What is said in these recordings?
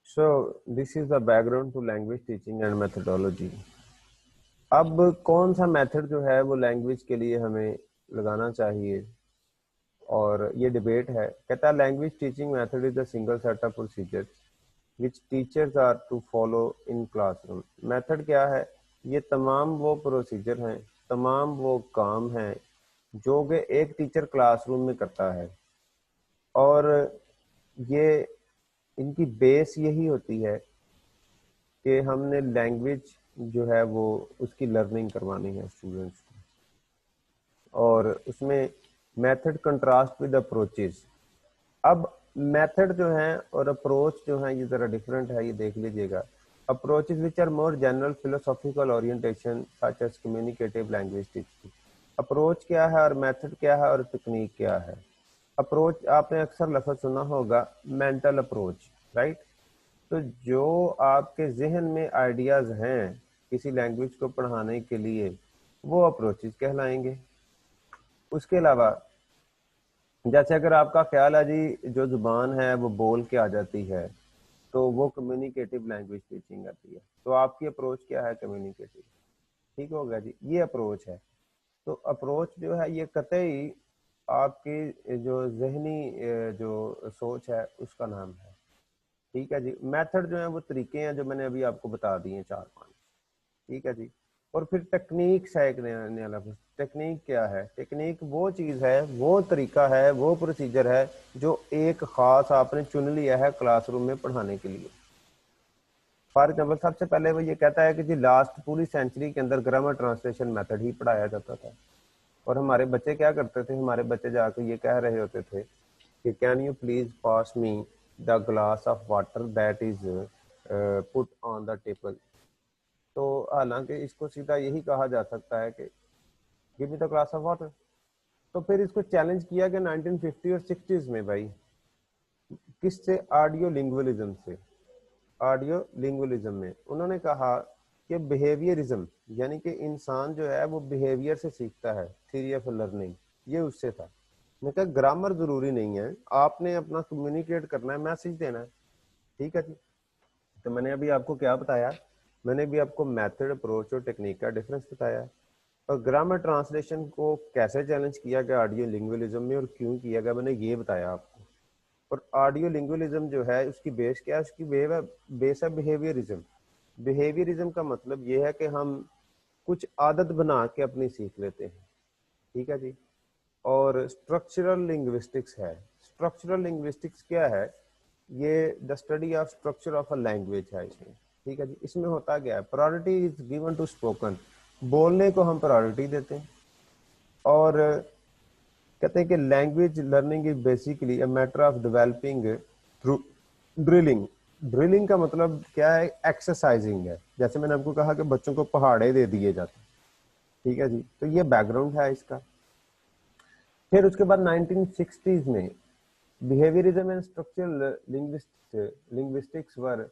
So this is the background to language teaching and methodology. اب کون سا method جو ہے وہ لینگویج کے لیے ہمیں لگانا چاہیے، اور یہ ڈبیٹ ہے. کہتا ہے language teaching method is a single set of procedure which teachers are to follow in classroom. Method کیا ہے؟ یہ تمام وہ پروسیجر ہیں، تمام وہ کام ہیں جو کہ ایک ٹیچر کلاس روم میں کرتا ہے، اور یہ ان کی بیس یہی ہوتی ہے کہ ہم نے لینگویج جو ہے وہ اس کی لرننگ کروانی ہے اسٹوڈنٹس کو، اور اس میں میتھڈ کنٹراسٹ ود اپروچز. اب میتھڈ جو ہیں اور اپروچ جو ہیں یہ ذرا ڈفرینٹ ہے، یہ دیکھ لیجیے گا. Approaches which are more general philosophical orientation such as communicative language teaching. Approach کیا ہے اور میتھڈ کیا ہے اور تکنیک کیا ہے؟ اپروچ آپ نے اکثر لفظ سنا ہوگا مینٹل اپروچ، رائٹ؟ تو جو آپ کے ذہن میں آئیڈیاز ہیں کسی لینگویج کو پڑھانے کے لیے وہ اپروچز کہلائیں گے. اس کے علاوہ جیسے اگر آپ کا خیال ہے جی جو زبان ہے وہ بول کے آ جاتی ہے تو وہ کمیونیکیٹو لینگویج ٹیچنگ آتی ہے، تو آپ کی اپروچ کیا ہے؟ کمیونیکیٹو. ٹھیک ہو گیا جی، یہ اپروچ ہے. تو اپروچ جو ہے یہ قطعی آپ کی جو ذہنی جو سوچ ہے اس کا نام ہے. ٹھیک ہے جی. میتھڈ جو ہیں وہ طریقے ہیں جو میں نے ابھی آپ کو بتا دیے ہیں 4-5. ٹھیک ہے جی. اور پھر ٹیکنیکس ہے ایک نیا لفظ. ٹیکنیک کیا ہے؟ ٹیکنیک وہ چیز ہے، وہ طریقہ ہے، وہ پروسیجر ہے جو ایک خاص آپ نے چن لیا ہے کلاس روم میں پڑھانے کے لیے. فار ایگزامپل سب سے پہلے وہ یہ کہتا ہے کہ جی لاسٹ پوری سینچری کے اندر گرامر ٹرانسلیشن میتھڈ ہی پڑھایا جاتا تھا، اور ہمارے بچے کیا کرتے تھے؟ ہمارے بچے جا کے یہ کہہ رہے ہوتے تھے کہ can you please pass me the glass of water that is put on the table. تو حالانکہ اس کو سیدھا یہی کہا جا سکتا ہے کہ give me the glass of water. تو پھر اس کو چیلنج کیا کہ 1950 اور 60s میں بھائی کس سے؟ آڈیو لنگولیزم سے. آڈیو لنگولیزم میں انہوں نے کہا کہ بیہیویئرزم، یعنی کہ انسان جو ہے وہ بیہیویئر سے سیکھتا ہے، تھیوری آف لرننگ، یہ اس سے تھا. میں کہا گرامر ضروری نہیں ہے، آپ نے اپنا کمیونیکیٹ کرنا ہے، میسج دینا ہے. ٹھیک ہے جی. تو میں نے ابھی آپ کو کیا بتایا؟ میں نے بھی آپ کو میتھڈ، اپروچ اور ٹیکنیک کا ڈفرینس بتایا، اور گرامر ٹرانسلیشن کو کیسے چیلنج کیا گیا آڈیو لنگولیزم میں اور کیوں کیا گیا میں نے یہ بتایا آپ کو. اور آڈیو لنگولیزم جو ہے اس کی بیس کیا ہے؟ اس کی بیس ہے بیہیویئرزم. بیہیویئرزم کا مطلب یہ ہے کہ ہم کچھ عادت بنا کے اپنی سیکھ لیتے ہیں. ٹھیک ہے جی. اور اسٹرکچرل لنگوسٹکس ہے. اسٹرکچرل لنگوسٹکس کیا ہے؟ یہ the study of structure of a language ہے اس میں. ٹھیک ہے جی. اس میں ہوتا گیا ہے priority is given to spoken, بولنے کو ہم پرائورٹی دیتے ہیں. اور کہتے ہیں کہ language learning is basically a matter of developing through drilling. Drilling کا مطلب کیا ہے؟ ایکسرسائزنگ ہے. جیسے میں نے آپ کو کہا کہ بچوں کو پہاڑے دے دیے جاتے ہیں. ٹھیک ہے جی. تو یہ بیک گراؤنڈ ہے اس کا. پھر اس کے بعد 1960s میں behaviourism and structural linguistics were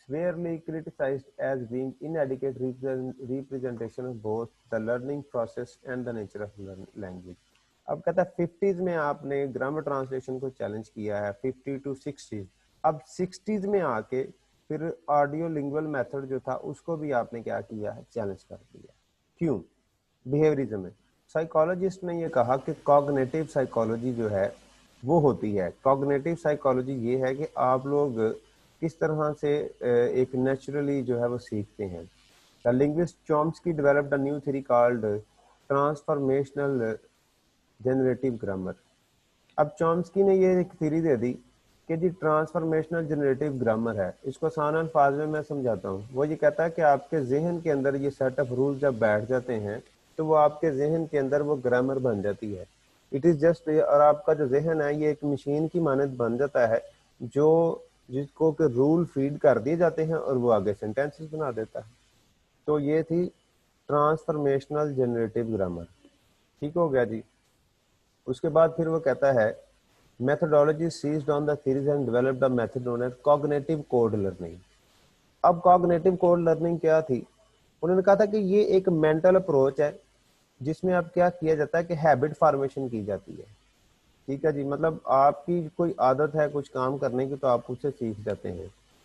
severely criticized as being inadequate representation of both the learning process and the nature of language. اب کہتا ہے 50s میں آپ نے گرامر ٹرانسلیشن کو چیلنج کیا ہے، 50 to 60s. اب 60s میں آ کے پھر آڈیو لنگول میتھڈ جو تھا اس کو بھی آپ نے کیا کیا ہے؟ چیلنج کر دیا. کیوں؟ بیہیویئرزم میں سائیکالوجسٹ نے یہ کہا کہ کوگنیٹو سائیکالوجی جو ہے وہ ہوتی ہے. کوگنیٹو سائیکالوجی یہ ہے کہ آپ لوگ کس طرح سے ایک نیچرلی جو ہے وہ سیکھتے ہیں. The linguist Chomsky developed a new theory called transformational generative grammar. اب چومسکی نے یہ ایک تھیری دے دی کہ جی ٹرانسفارمیشنل جنریٹیو گرامر ہے. اس کو آسان الفاظ میں سمجھاتا ہوں. وہ یہ کہتا ہے کہ آپ کے ذہن کے اندر یہ سیٹ آف رول جب بیٹھ جاتے ہیں تو وہ آپ کے ذہن کے اندر وہ گرامر بن جاتی ہے. اٹ از جسٹ، اور آپ کا جو ذہن ہے یہ ایک مشین کی مانند بن جاتا ہے جو جس کو کہ رول فیڈ کر دیے جاتے ہیں اور وہ آگے سینٹینسز بنا دیتا ہے. تو یہ تھی ٹرانسفارمیشنل جنریٹیو گرامر. ٹھیک ہو گیا جی. اس کے بعد پھر وہ کہتا ہے methodology seized on the theories and developed a method known as cognitive code learning. اب کوگنیٹو کوڈ لرننگ کیا تھی؟ انہوں نے کہا تھا کہ یہ ایک مینٹل اپروچ ہے جس میں اب کیا کیا جاتا ہے کہ ہیبٹ فارمیشن کی جاتی ہے. ٹھیک ہے جی. مطلب آپ کی کوئی عادت ہے کچھ کام کرنے کی تو آپ اس سے سیکھ جاتے ہیں.